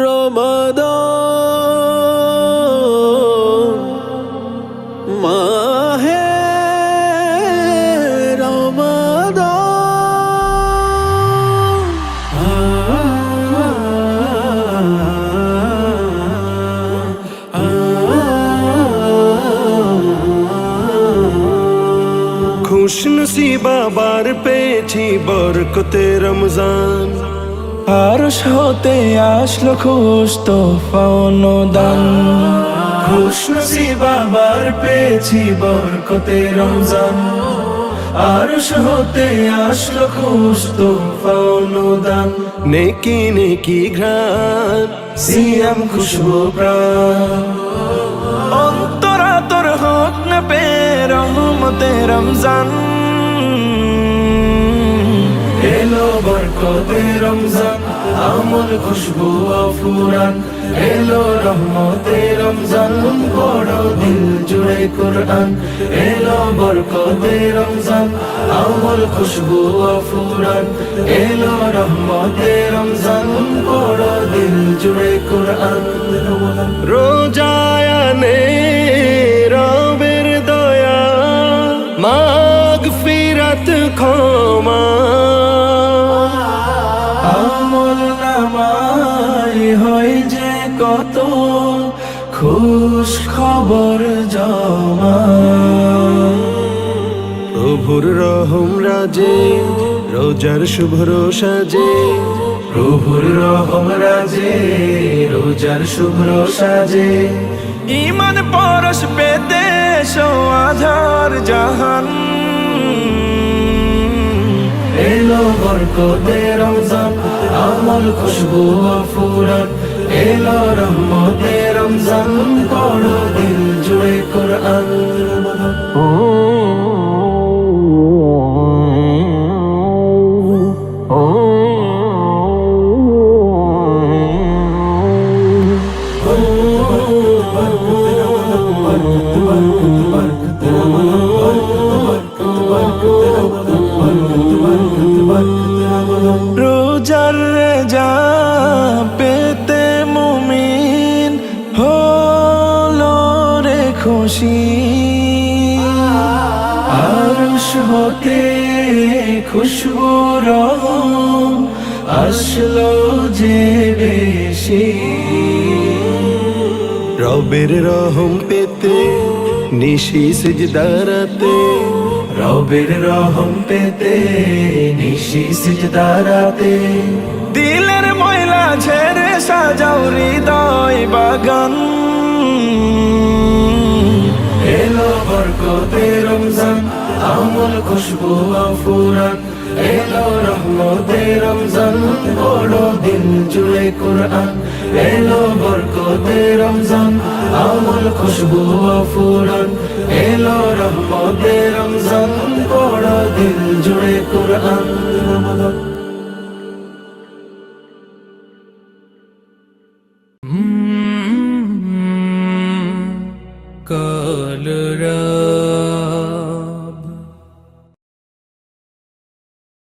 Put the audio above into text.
রমাদান মাহে রমাদান খুশনসিবা বার পেয়েছি বরকতে রমজান আরশ হতে আসলো খুশ তোফা অনুদান। খুশনসিবা বার পেয়েছি বরকতে রমজান, আরশ হতে আসলো খুশ তোফা অনুদান। নেকি নেকি ঘ্রাণ সিয়াম খুশবু প্রাণ, অন্তরাতর হোক না পে রহমতে রমজান। এলো বরকতে রমজান, আমল খুশবু ফুরান। এলো রহমতে রমজান, পড়ো দিল জুড়ে কুরআন। এলো বরকতে রমজান, আমল খুশবু ফুরান। এলো রহমতে রমজান, পড়ো দিল জুড়ে কুরআন। রোজায়ানে রবের দয়া মাগফিরাত ক্ষমা আমল নামায় হয় যে কত খুশ খবর জমা। প্রভুর রহম রাজে রোজার শুভ্র সাজে। প্রভুর রহম রাজে রোজার শুভ্র সাজে। ইমান পরশ পেতে আধার জাহান। এলো বরকতে রমজান, আমল খুশবু ফুরান। এলো রহমতে রমজান, পড়ো দিল জুড়ে কুরআন। রোজার রেজা পেতে মুমিন হলো রে খুশি। আরশ হতে খুশবু রহম আসলো যে বেশি। রবের রহম পেতে নিশি সিজদারাতে। রবের রহম পেতে নিশি সিজদারাতে। দিলের ময়লা ঝেড়ে সাজাও হৃদয় বাগান। এলো বরকতে রমজান, আমল খুশবু ফুরান। এলো রহমতে রমজান, পড়ো দিল জুড়ে কুরআন। এলো বরকতে রমজান, আমল খুশবু ফুরান। এলো রহমতে রমজান, পড়ো দিল জুড়ে কুরআন। কাল